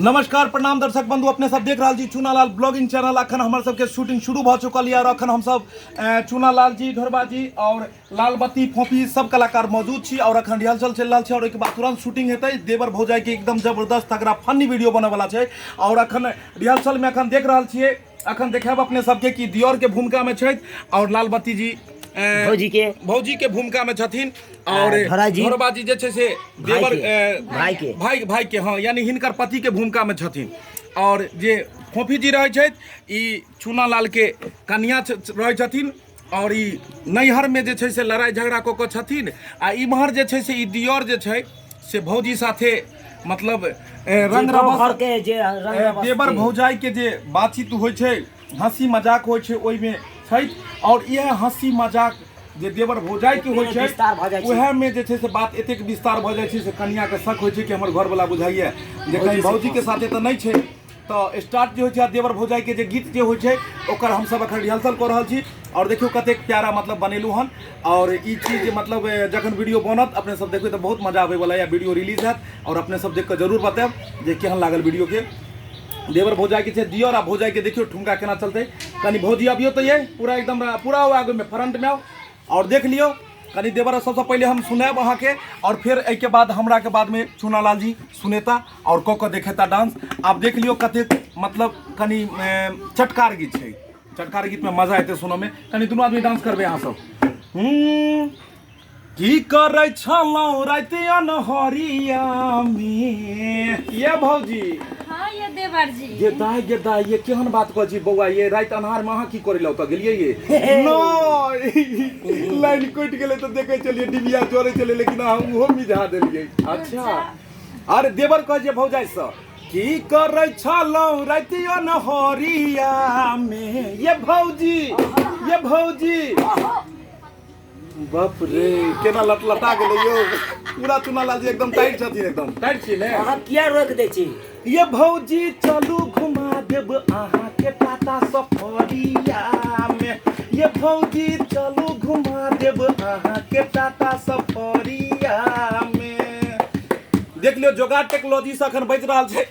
नमस्कार प्रणाम दर्शक बंधु, अपने सब देख रहा जी चूनालाल ब्लॉगिंग चैनल। अखन हमारे सबके शूटिंग शुरू हो चुकल है और अखन हम सब चूनालाल जी, ढोरबा जी और लाल बत्ती फोपी सब कलाकार मौजूद छी और अखन रिहर्सल चल रहा है और एक बाद तुरंत शूटिंग हेतै। देवर भौजाई के एकदम जबरदस्त तगड़ा फनी वीडियो बने वाला है और अखन रिहर्सल में अखन देख रहा छियै। अखन देखाब अपने सबके कि दियोर के भूमिका में छथि और लाल बत्ती जी भौजी के भूमिका में छथिन और ढोरबा जी जे छै से देवर भाई के हाँ यानी हिनकर पति के भूमिका में छथिन और जे फोफी जी रहे छथि ई चूनालाल के कन्या रहे छथिन और ई नैहर में जे छै से लड़ाई झगड़ा कऽ के छथिन आ इम्हर जे छै से ई दियोर जे छै से भौजी साथे मतलब रंग रबस के जे देवर भौजाई के जे बातचीत होइ छै, हंसी मजाक होइ छै ओइमे छै और यह हंसी मजाक जे देवर भौजाई के होइ छै उहे में जे छै से बात एतेक विस्तार भऽ जाइ छै से कन्या के शक होइ छै कि हमर घरवाला बुझाइए जे कहीं भौजी के साथे तऽ नहीं छै। तो स्टार्ट जे होइ छै देवर भौजाई के जे गीत जे होइ छै ओकर हम सब अखन रिहर्सल कऽ रहल छी और देखियो कतेक प्यारा मतलब बनेलू हन और ई चीज मतलब जखन वीडियो बनत अपने सब देखबै तऽ बहुत मजा आबै वाला है। वीडियो रिलीज हैत और अपने सब देख के जरूर बतायब जे केहन लागल वीडियो के। देवर भौजाई के छै दियोर आ भौजाई के देखियो ठुमका केना चलते। कनी भौजी अबियो तो ये पूरा एकदम पूरा आगे में फ्रंट में आओ और देख लियो। कनी देवर सबसे पहले हम सुनाब अहाँ के और फिर एक के बाद हमरा के बाद में चूनालाल जी सुनेता और क देखेता डांस। आप देख लियो कते मतलब कनी चटकार गीत छै। चटकार गीत में मजा एते सुनो में। कनी दोनों आदमी डांस करबे अहाँ सब। की करे छलौ राति अनहरिया में ये भौजी ये देवर जी गे दाई ये केहन बात कह छी बौआ, ये रात अन्हार में अहाँ की करे लौ त गेलिए ये नो लाइन कट गेले त देखे चलिए डिबिया जोरे चले लेकिन हम ओहो मिझा देलिए। अच्छा अरे देवर कह जे भौजाई स की करे छलौ राति अनहरिया में ये भौजी बाप रे केना लटलटा गेले यो पूरा चूनालाल जी एकदम टाइट छथिन, एकदम टाइट छी ने। अहाँ किया रोक दै छी? ये भौजी चलू घुमा देब अहाँ के टाटा सफरिया में। ये भौजी चलू घुमा देब अहाँ के टाटा सफरिया में। देख लियो जोगाड़ टेक्नोलॉजी से अखन बच रहल छै।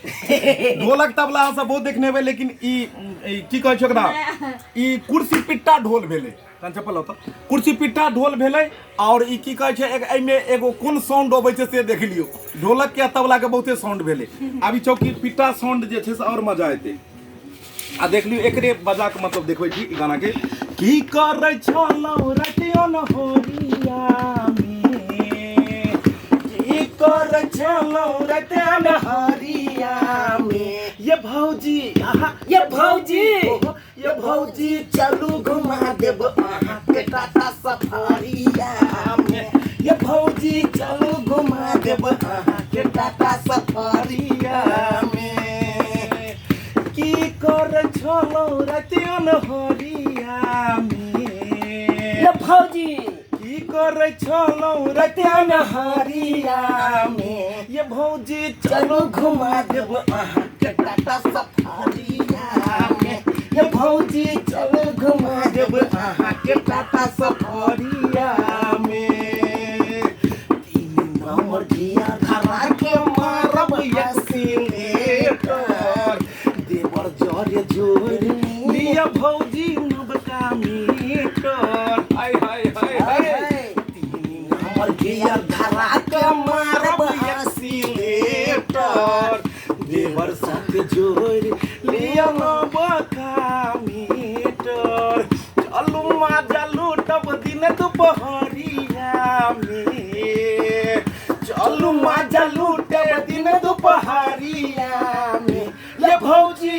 ढोलक तबला अहाँ सब बहुत देखने हेबै लेकिन ई की कहै छै ओकरा ई कुर्सी पिट्टा ढोल भेलै। चप्पल होता कुर्सी पिट्टा ढोल भेलै और ई की कहै छै एमे एगो कोन साउंड अबै छै से देख लियो। ढोलक के तबला के बहुते साउंड भेलै, अभी चौकी पिट्टा साउंड जे छै से और मजा एतै। आ देख लियो एकरे बजा के मतलब देखबै छी ई गाना के की करै छलौ राति अनहरिया में। की करै छलौ राति अनहरिया में ये भौजी चलू घुमा देब अहाँ के टाटा सफरिया में। ये भौजी चलू घुमा देब अहाँ के टाटा सफरिया में। की कर छलौ राति अनहरिया में ये भौजी की कर छलौ राति अनहरिया में। ये भौजी चलू घुमा देब अहाँ के टाटा सफरिया में। ये भौजी चलू घुमा देब अहाँ के टाटा सफरिया में। तीन नंबर गिया धरा के मारब एक्सीलेटर देवर जरे जोर लिया भौजी नबका मीटर। हाय हाय हाय हाय तीन नंबर गिया धरा के मारब एक्सीलेटर देवर साथ जोर लिया नबका मीटर। चलू माजा लूटब दिन दुपहरिया में। चलू माजा लूटब दिन दुपहरिया में। ये भौजी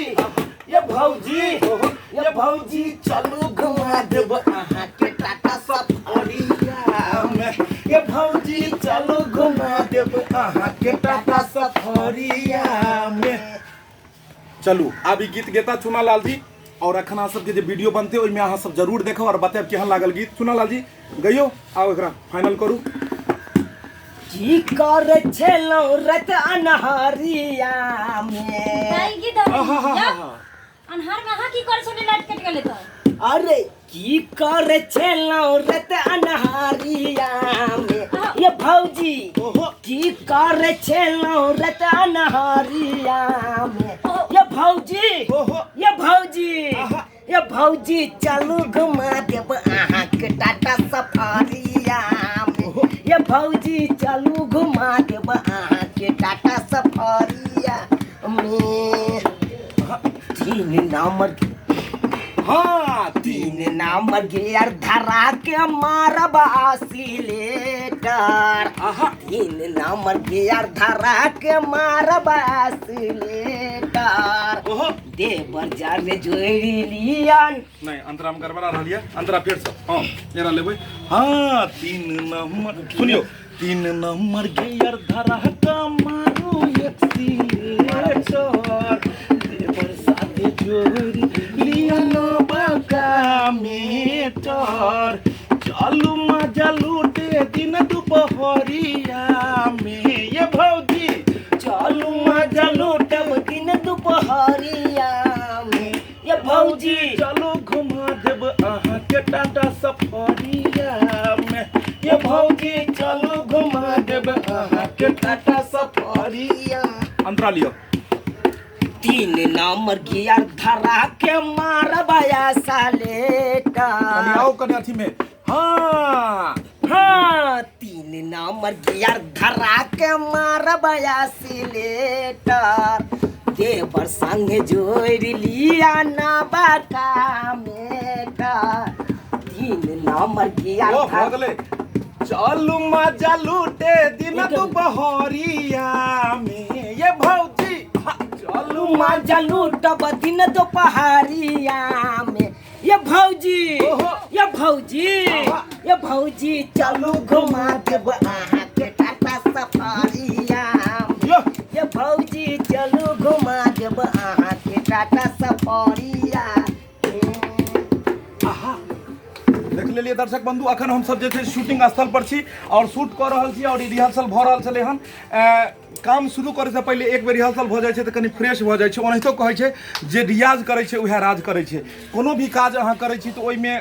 चलू घुमा देब अहाँ के टाटा सफरिया में। ये भौजी चलू घुमा देब अहाँ के टाटा सफरिया में। चलू आब ई गीत गेता चूनालाल जी और अखन अहाँ सबके जे वीडियो बनते ओहिमे अहाँ सब जरूर देखो और बतायब केहन लागल गीत। चूनालाल जी गइयो आओ एकरा फाइनल करू। की करे छलौ राति अनहरिया में। अन्हार में अहाँ की कर छली लाइट कट गेलै त? अरे की करे छलौ राति अनहरिया में। ये भौजी ओहो की करे छेलो रतन हरिया में ये भौजी ओहो ये भौजी आहा। ये भौजी चलू घुमा देब अहाँ के टाटा सफारिया में ये भौजी चलू घुमा देब अहाँ के टाटा सफारिया में 3 नंबर हाँ तीन नंबर गियर धरा के मारब आसिलेटर 3 नंबर गियर धरा के मारब आसिलेटर ओहो देवर जारे जोड़ी लियन नहीं अंतरा में गड़बड़ा रहा है अंतरा फिर से हाँ जरा लेबै हाँ 3 नंबर सुनियो 3 नंबर गियर धरा का मारो एक्सीलेटर देवर साथे जोड़ी लिया नो बाका मीटर चालू मजा लूटे दिन दोपहरिया में ये भौजी चालू मजा लूटब दिन दोपहरिया में ये भौजी चलो घुमा देब अहाँ के टाटा सफारिया में ये भौजी चलो घुमा देब अहाँ के टाटा सफारिया अंतरा लियो 3 नंबर गियर धरा के मारबया सालेटर आओ कने अथी में हाँ हाँ 3 नंबर गियर धरा के मारबया सिलेटर देवर संग जोड़ लिया ना बाका मेटर 3 नंबर गियर ओ हो गेलै चलू मजा लूटे दिन दोपहरिया में ये भौजी हाँ, चलू मजा लूटब दिन दोपहरिया में ये भौजी ओहो। ये भौजी चलू घुमा देब अहाँ के टाटा सफारिया यो ये भौजी चलू घुमा देब अहाँ के टाटा सफारिया आहा देख लेलिए दर्शक बंधु अखन हम सब जे छै शूटिंग स्थल पर छी और शूट कर रहल छी और रिहर्सल भ रहल छलै हन काम शुरू करे से पहले एक बेर रिहर्सल भ जाइ छै त कनी फ्रेश भ जाइ छै ओनाहितो कहै छै जे रियाज करै छै उहे राज करै छै कोनो भी काज अहाँ करै छी त ओइमे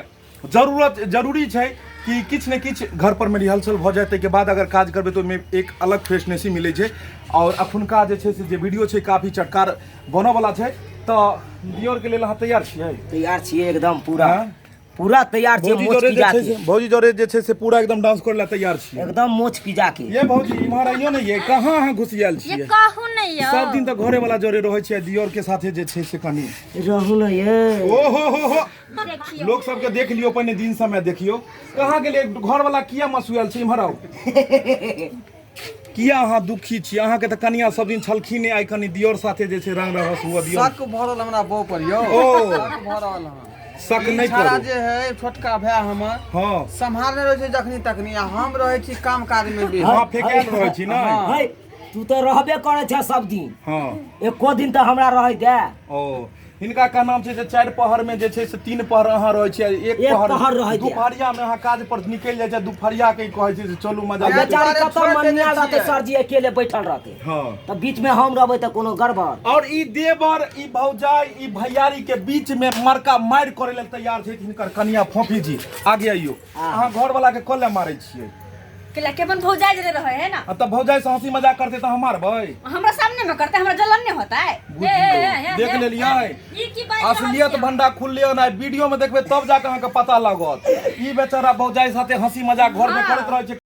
जरूरी छै कि किछु ने किछु घर पर में रिहर्सल भ जाए ताहिके बाद अगर काज करबै तो ओहिमे एक अलग फ्रेशनेसी मिलै छै और अखुनका जे छै से जे वीडियो छै काफी चटकार बनऽ वाला छै तो दियोर के लेल अहाँ तैयार छियै तैयार छियै एकदम पूरा हाँ? पूरा तैयार छियै भौजी मोच जोरे पिजा जे छै के से भौजी जोरे जे छै से पूरा एकदम डांस करे ला तैयार छियै एकदम मोच पिजा के ये भौजी इम्हर आइयो ने ये कहाँ अहाँ घुसियाल ये छियै कहू नहीं यो सब दिन तो घरे वाला जोरे रहै छियै दियोर के साथे जे छै से कनी रहू न ये ओ हो देखियो लोग सबके देख लियो पहिने दिन समय देखियो कहाँ गेलिए घर वाला किया मसुआल छै इम्हर आओ किया अहाँ दुखी छी अहाँ के त कनिया सब दिन छलखिन आइ कनी दियोर साथे जे छै रंग रहस हुआ दियोर शक भरल हमरा बो पर यो ओ शक भरल हन शक नहीं छाड़ा करू जे है छोटका भाई हमर हाँ संभालने रहे छै जखनी तखनी आ हम रहे छी काम काज में भी हाँ फेकायल रहै छी ना हाँ। है तू तो रहबे करे छ सब दिन हाँ एको दिन तो हमरा रह दे ओ हिनका का नाम छै जे 4 पहर में जे छै से 3 पहर अहाँ रहै छियै एक पहर रहै छै। दुपहरिया में अहाँ काज पर निकल जाइ छै दुपहरिया के कहै छै जे चलू मजा अरे लेते। बेचारी दुआरे कतौ छोड़ मनिया देने रहते छियै। सर जी अकेले बैठल रहते हाँ तो बीच में हम रहबै तो कोनो गड़बड़ और ई देवर ई भौजाई ई भैयारी के बीच में मरका मार करे लेल तैयार छै हिनकर कनिया फोफी जी आगे आइयो अहाँ घर वाला के कोले मारै छियै केला केवन भौजाई जे रहे है ना तब भौजाई से हंसी मजाक करते तो हम मारबै हमरा सामने में करते हमरा जलन नहीं होता है देख लेलियै ये की बात असलियत भंडा खुलले ना वीडियो में देखबे तब जाके अहाँ के पता लागत ई बेचारा भौजाई साथे हंसी मजाक घर में करैत रहै छै